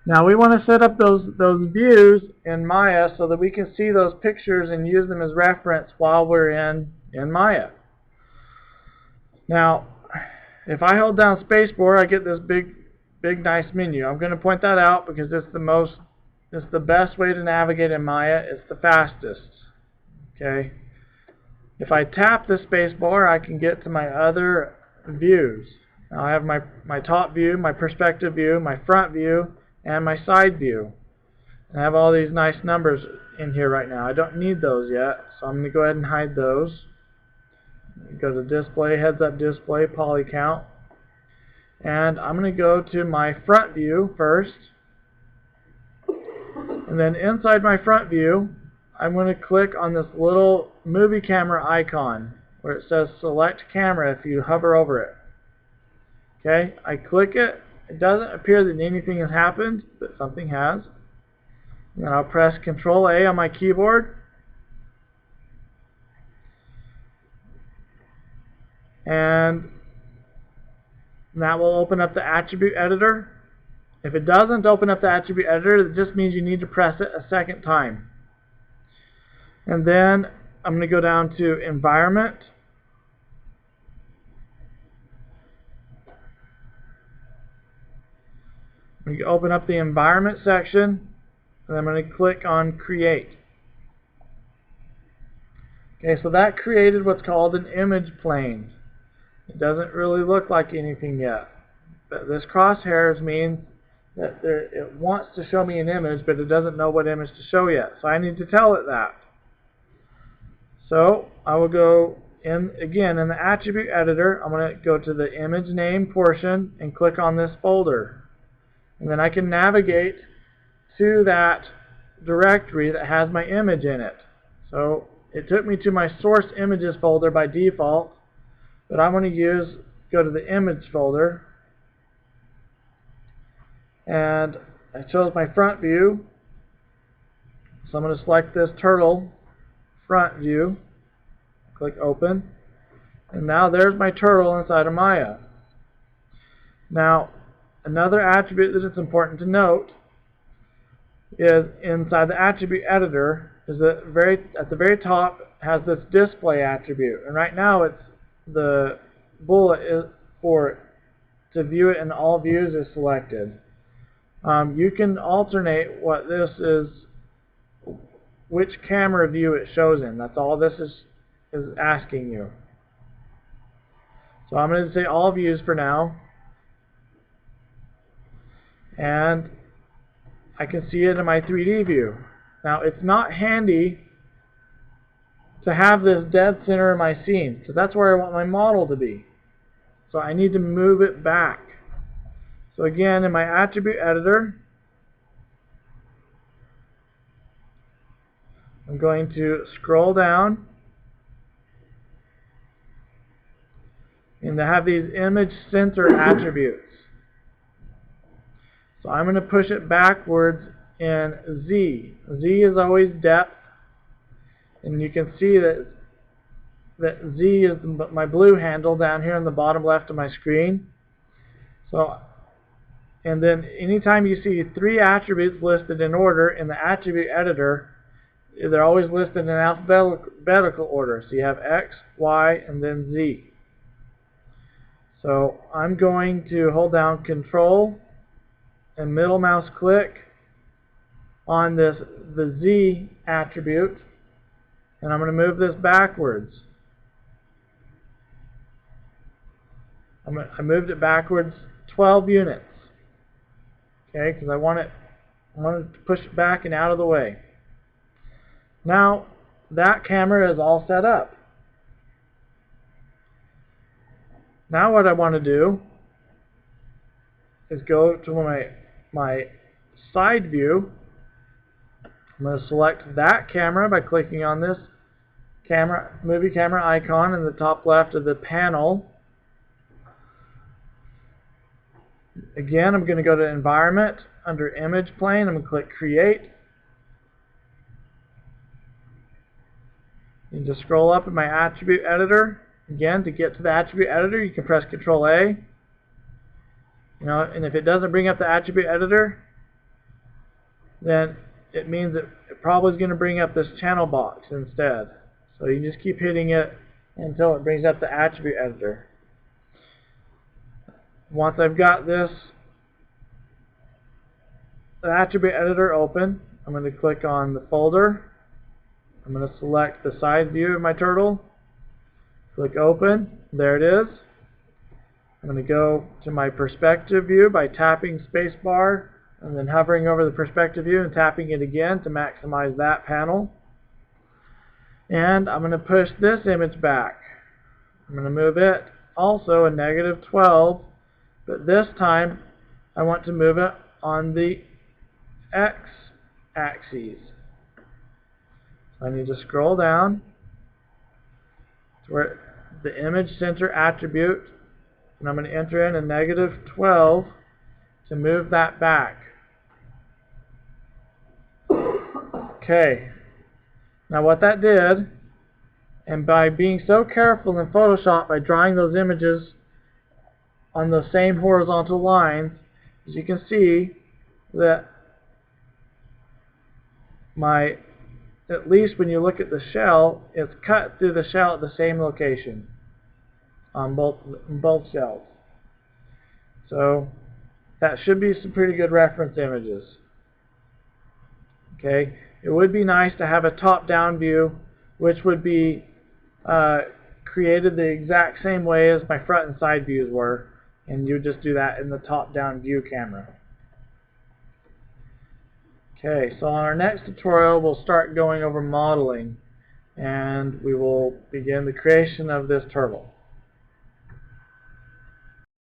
Now we want to set up those views in Maya so that we can see those pictures and use them as reference while we're in Maya. Now, if I hold down spacebar, I get this big nice menu. I'm going to point that out because it's the best way to navigate in Maya. It's the fastest. Okay. If I tap the spacebar, I can get to my other views. Now I have my top view, my perspective view, my front view, and my side view. And I have all these nice numbers in here right now. I don't need those yet, so I'm going to go ahead and hide those. Go to display, heads up display, poly count. And I'm going to go to my front view first. And then inside my front view, I'm going to click on this little movie camera icon where it says select camera if you hover over it. Okay, I click it. It doesn't appear that anything has happened, but something has. And then I'll press Control A on my keyboard. And that will open up the attribute editor. If it doesn't open up the attribute editor, it just means you need to press it a second time. And then I'm going to go down to Environment. I'm going to open up the Environment section, and I'm going to click on Create. Okay, so that created what's called an image plane. It doesn't really look like anything yet. But this crosshairs means that it wants to show me an image, but it doesn't know what image to show yet. So I need to tell it that. So I will go in again in the attribute editor. I'm going to go to the image name portion and click on this folder. And then I can navigate to that directory that has my image in it. So it took me to my source images folder by default, but I'm going to go to the image folder, and I chose my front view. So I'm going to select this turtle front view, click open, and now there's my turtle inside of Maya. Now another attribute that it's important to note is inside the attribute editor is that at the very top has this display attribute, and right now it's the bullet is for to view it in all views is selected. You can alternate what this is, which camera view it shows in. That's all this is asking you. So I'm going to say all views for now, and I can see it in my 3D view. Now it's not handy to have this dead center of my scene, because that's where I want my model to be. So I need to move it back. So again, in my attribute editor, I'm going to scroll down and to have these image center attributes. So I'm going to push it backwards in Z. Z is always depth, and you can see that Z is my blue handle down here in the bottom left of my screen. So, and then anytime you see three attributes listed in order in the attribute editor, they're always listed in alphabetical order. So you have X, Y, and then Z. So I'm going to hold down Control and middle mouse click on the Z attribute, and I'm going to move this backwards. I moved it backwards 12 units. Okay, because I want to push it back and out of the way. Now that camera is all set up. Now what I want to do is go to my side view. I'm going to select that camera by clicking on this movie camera icon in the top left of the panel. Again, I'm going to go to Environment under Image Plane. I'm going to click Create. You just scroll up in my attribute editor. Again, to get to the attribute editor, you can press Control A. And if it doesn't bring up the attribute editor, then it means that it probably is going to bring up this channel box instead. So you just keep hitting it until it brings up the attribute editor. Once I've got the attribute editor open, I'm going to click on the folder. I'm going to select the side view of my turtle. Click open. There it is. I'm going to go to my perspective view by tapping spacebar and then hovering over the perspective view and tapping it again to maximize that panel. And I'm going to push this image back. I'm going to move it also a -12, but this time I want to move it on the x-axis. So I need to scroll down to where the image center attribute, and I'm going to enter in a -12 to move that back. Okay. Now what that did, and by being so careful in Photoshop by drawing those images on the same horizontal lines, as you can see that at least when you look at the shell, it's cut through the shell at the same location on both shells. So that should be some pretty good reference images. Okay, it would be nice to have a top-down view, which would be created the exact same way as my front and side views were, and you just do that in the top-down view camera. Okay, so on our next tutorial we'll start going over modeling, and we will begin the creation of this turtle.